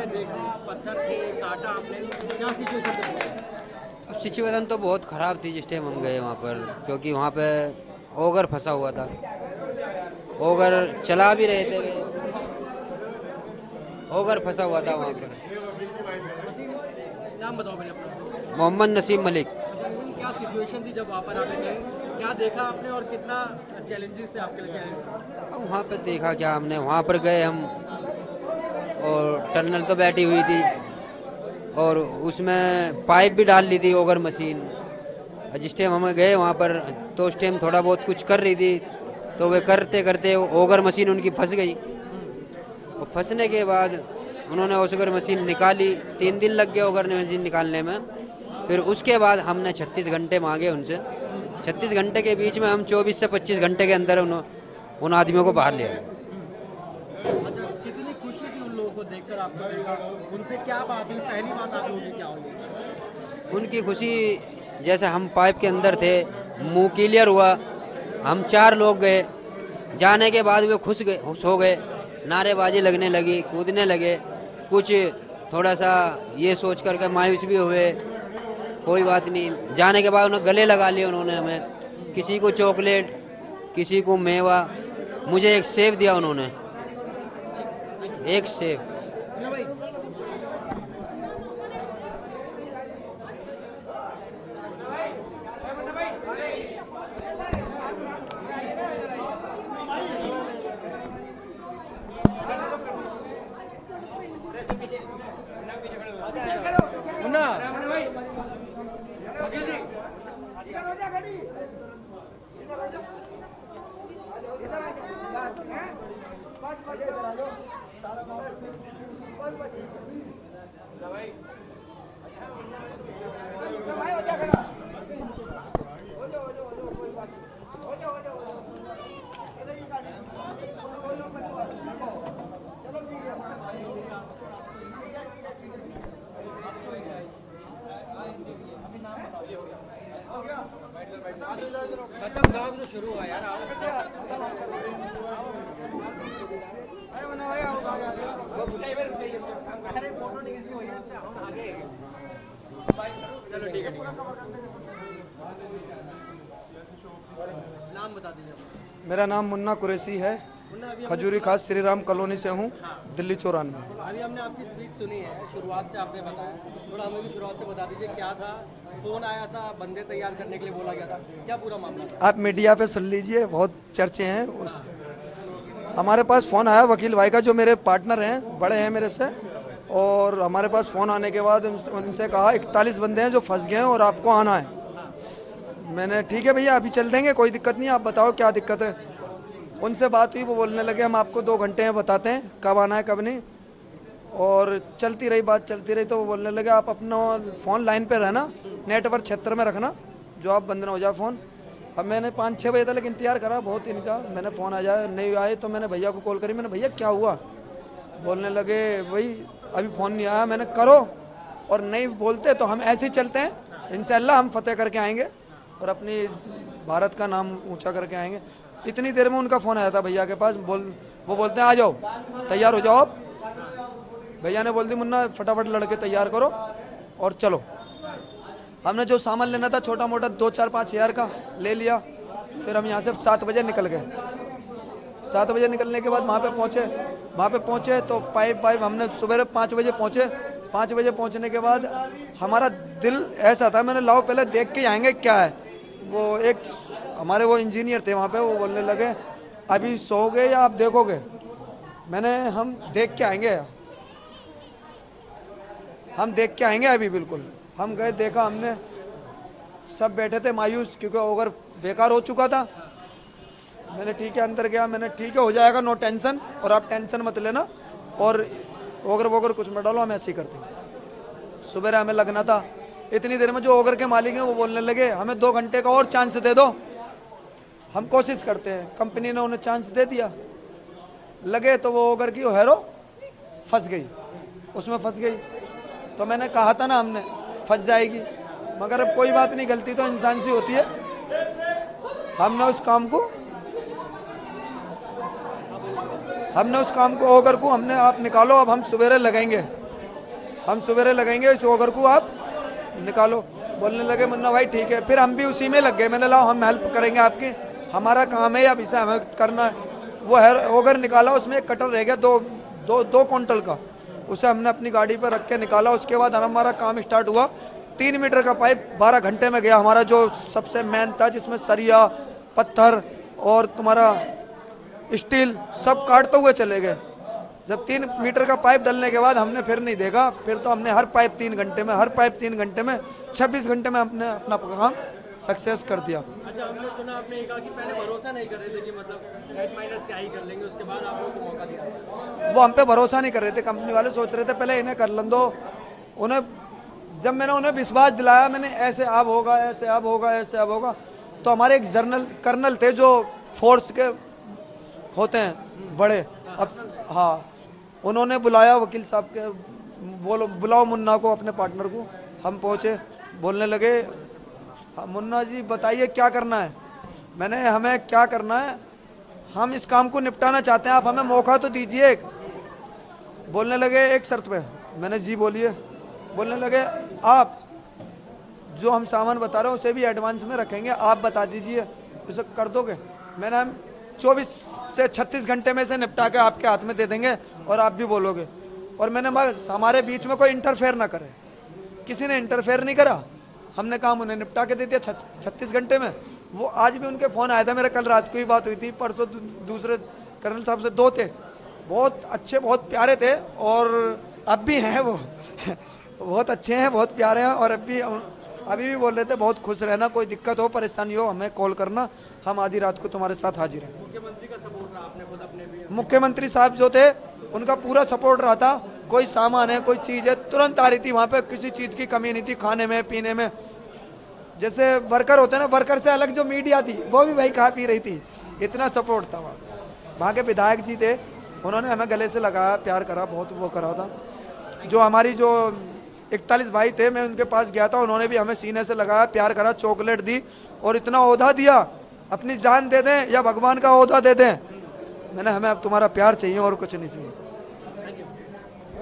आपने देखा, पत्थर थे, काटा आपने, क्या सिचुएशन थी? अब सिचुएशन तो बहुत ख़राब थी जिस टाइम हम गए वहाँ पर, क्योंकि वहाँ पे ओगर फंसा हुआ था। ओगर चला भी रहे थे वे, ओगर फंसा हुआ था वहाँ पर। नाम बताओ पहले अपना। मोहम्मद नसीम मलिक। अच्छा, लेकिन क्या सिचुएशन थी जब वहाँ पर आपने गए, क्या देखा आपने और कितना चैलेंजेस थे आपके लिए? चैलेंज अब वहाँ पे देखा क्या हमने, वहाँ पर गए हम और टनल तो बैठी हुई थी और उसमें पाइप भी डाल ली थी ओगर मशीन। जिस टाइम हम गए वहाँ पर तो उस टाइम थोड़ा बहुत कुछ कर रही थी, तो वे करते करते ओगर मशीन उनकी फंस गई। और फंसने के बाद उन्होंने ओगर मशीन निकाली, 3 दिन लग गए ओगर मशीन निकालने में। फिर उसके बाद हमने 36 घंटे मांगे उनसे। 36 घंटे के बीच में हम 24 से 25 घंटे के अंदर उन आदमियों को बाहर ले आए। अच्छा, कितनी खुशी थी उन लोगों को देखकर, आपको देखा, उनसे क्या बात हुई, पहली बात आप लोगों की क्या हुई? उनकी खुशी, जैसे हम पाइप के अंदर थे, मुंह क्लियर हुआ, हम 4 लोग गए, जाने के बाद वे खुश हो गए, नारेबाजी लगने लगी, कूदने लगे। कुछ थोड़ा सा ये सोच करके मायूस भी हुए, कोई बात नहीं। जाने के बाद उन्हें गले लगा लिए उन्होंने हमें, किसी को चॉकलेट, किसी को मेवा, मुझे एक सेब दिया उन्होंने, एक सेब। ना भाई। मुन्ना, वकील जी, खत्म गाँव में शुरू हुआ यार। अरे फोटो नहीं खींचनी हुई है, हम आगे। चलो ठीक है, ठीक है। नाम बता दीजिए। मेरा नाम मुन्ना कुरैशी है, मुन्ना, अभी खजूरी खास श्री राम कॉलोनी से हूँ, दिल्ली 94। अभी हमने आपकी स्पीच सुनी है, शुरुआत से आपने बताया, थोड़ा हमें भी शुरुआत से बता दीजिए क्या था। फोन आया था, बंदे तैयार करने के लिए बोला गया था, क्या पूरा मामला था? आप मीडिया पे सुन लीजिए, बहुत चर्चे हैं उस। हमारे पास फ़ोन आया वकील भाई का, जो मेरे पार्टनर हैं, बड़े हैं मेरे से, और हमारे पास फ़ोन आने के बाद उनसे कहा 41 बंदे हैं जो फंस गए हैं और आपको आना है। मैंने ठीक है भैया, अभी चल देंगे, कोई दिक्कत नहीं, आप बताओ क्या दिक्कत है। उनसे बात हुई, वो बोलने लगे हम आपको 2 घंटे में बताते हैं कब आना है कब नहीं। और चलती रही बात, चलती रही, तो वो बोलने लगे आप अपना फ़ोन लाइन पे रहना, नेटवर्क क्षेत्र में रखना, जो आप बंद ना हो जाए फ़ोन। अब मैंने 5-6 बजे तक इंतजार करा बहुत इनका, मैंने फ़ोन आ जाए, नहीं आए तो मैंने भैया को कॉल करी, मैंने भैया क्या हुआ। बोलने लगे भाई अभी फ़ोन नहीं आया। मैंने करो, और नहीं बोलते तो हम ऐसे ही चलते हैं, इंशाल्लाह हम फतेह करके आएंगे और अपनी इस भारत का नाम ऊंचा करके आएंगे। इतनी देर में उनका फ़ोन आया था भैया के पास, वो बोलते हैं आ जाओ, तैयार हो जाओ आप। भैया ने बोल दी मुन्ना फटाफट लड़के तैयार करो और चलो। हमने जो सामान लेना था छोटा मोटा 2-4-5 हज़ार का ले लिया। फिर हम यहाँ से 7 बजे निकल गए। 7 बजे निकलने के बाद वहाँ पे पहुँचे तो पाइप हमने सुबह 5 बजे पहुँचे। 5 बजे पहुँचने के बाद हमारा दिल ऐसा था, मैंने लाओ पहले देख के आएंगे क्या है। वो एक हमारे वो इंजीनियर थे वहाँ पे, वो बोलने लगे अभी सोओगे या आप देखोगे। मैंने हम देख के आएंगे, हम देख के आएंगे अभी बिल्कुल। हम गए, देखा हमने, सब बैठे थे मायूस क्योंकि ओवर बेकार हो चुका था। मैंने ठीक है अंदर गया, मैंने ठीक है हो जाएगा, नो टेंशन, और आप टेंशन मत लेना, और ओगर वोगर कुछ मत डालो, हम ऐसे ही करते हैं। सुबह हमें लगना था। इतनी देर में जो ओगर के मालिक हैं वो बोलने लगे हमें 2 घंटे का और चांस दे दो, हम कोशिश करते हैं। कंपनी ने उन्हें चांस दे दिया। लगे तो वो ओगर की हैरो फंस गई, उसमें फंस गई। तो मैंने कहा था ना हमने फंस जाएगी, मगर अब कोई बात नहीं, गलती तो इंसान से होती है। हमने उस काम को ओगर को हमने आप निकालो, अब हम सवेरे लगाएंगे। हम सवेरे लगेंगे, इस ओगर को आप निकालो। बोलने लगे मुन्ना भाई ठीक है। फिर हम भी उसी में लग गए। मैंने लाओ हम हेल्प करेंगे आपकी, हमारा काम है, अब इसे हमें करना है। वो है ओगर निकाला, उसमें एक कटर रह गया 2 क्विंटल का, उसे हमने अपनी गाड़ी पर रख के निकाला। उसके बाद हमारा काम स्टार्ट हुआ। 3 मीटर का पाइप 12 घंटे में गया हमारा, जो सबसे मेन था, जिसमें सरिया, पत्थर और तुम्हारा स्टील सब काटते हुए चले गए। जब 3 मीटर का पाइप डलने के बाद हमने फिर नहीं देखा, फिर तो हमने हर पाइप 3 घंटे में 26 घंटे में हमने अपना काम सक्सेस कर दिया। अच्छा, हमने सुना आपने ये कहा कि पहले भरोसा नहीं कर रहे थे कि मतलब नेट माइनर्स क्या ही कर लेंगे, उसके बाद आप लोगों को मौका दिया। वो हम पे भरोसा नहीं कर रहे थे, कंपनी वाले सोच रहे थे पहले इन्हें कर लन दो। उन्हें जब मैंने उन्हें विश्वास दिलाया, मैंने ऐसे अब होगा, ऐसे अब होगा, ऐसे अब होगा, तो हमारे एक कर्नल थे जो फोर्स के होते हैं बड़े, अब हाँ, उन्होंने बुलाया वकील साहब के, बोलो बुलाओ मुन्ना को, अपने पार्टनर को। हम पहुँचे, बोलने लगे मुन्ना जी बताइए क्या करना है। मैंने हमें क्या करना है, हम इस काम को निपटाना चाहते हैं, आप हमें मौका तो दीजिए एक। बोलने लगे एक शर्त पे। मैंने जी बोलिए। बोलने लगे आप जो हम सामान बता रहे हैं उसे भी एडवांस में रखेंगे, आप बता दीजिए उसे कर दोगे। मैंने हम 24 से 36 घंटे में से निपटा के आपके हाथ में दे देंगे और आप भी बोलोगे। और मैंने बस हमारे बीच में कोई इंटरफेयर ना करे, किसी ने इंटरफेयर नहीं करा, हमने काम उन्हें निपटा के दे दिया 36 घंटे में। वो आज भी उनके फ़ोन आया था मेरे, कल रात को ही बात हुई थी, परसों दूसरे कर्नल साहब से 2 थे, बहुत अच्छे बहुत प्यारे थे, और अब भी हैं वो बहुत अच्छे हैं, बहुत प्यारे हैं, और अभी भी बोल रहे थे बहुत खुश रहना, कोई दिक्कत हो परेशानी हो हमें कॉल करना, हम आधी रात को तुम्हारे साथ हाजिर हैं। मुख्यमंत्री का सपोर्ट रहा आपने खुद अपने भी? मुख्यमंत्री साहब जो थे उनका पूरा सपोर्ट रहा था। कोई सामान है, कोई चीज़ है, तुरंत आ रही थी वहाँ पे, किसी चीज़ की कमी नहीं थी, खाने में पीने में। जैसे वर्कर होते हैं ना, वर्कर से अलग जो मीडिया थी वो भी भाई खा पी रही थी, इतना सपोर्ट था वहाँ के विधायक जी थे, उन्होंने हमें गले से लगाया, प्यार करा, बहुत वो करा था। जो हमारी जो 41 भाई थे, मैं उनके पास गया था, उन्होंने भी हमें सीने से लगाया, प्यार करा, चॉकलेट दी, और इतना ओहदा दिया, अपनी जान दे दें या भगवान का ओहदा दे दें, मैंने हमें अब तुम्हारा प्यार चाहिए और कुछ नहीं चाहिए।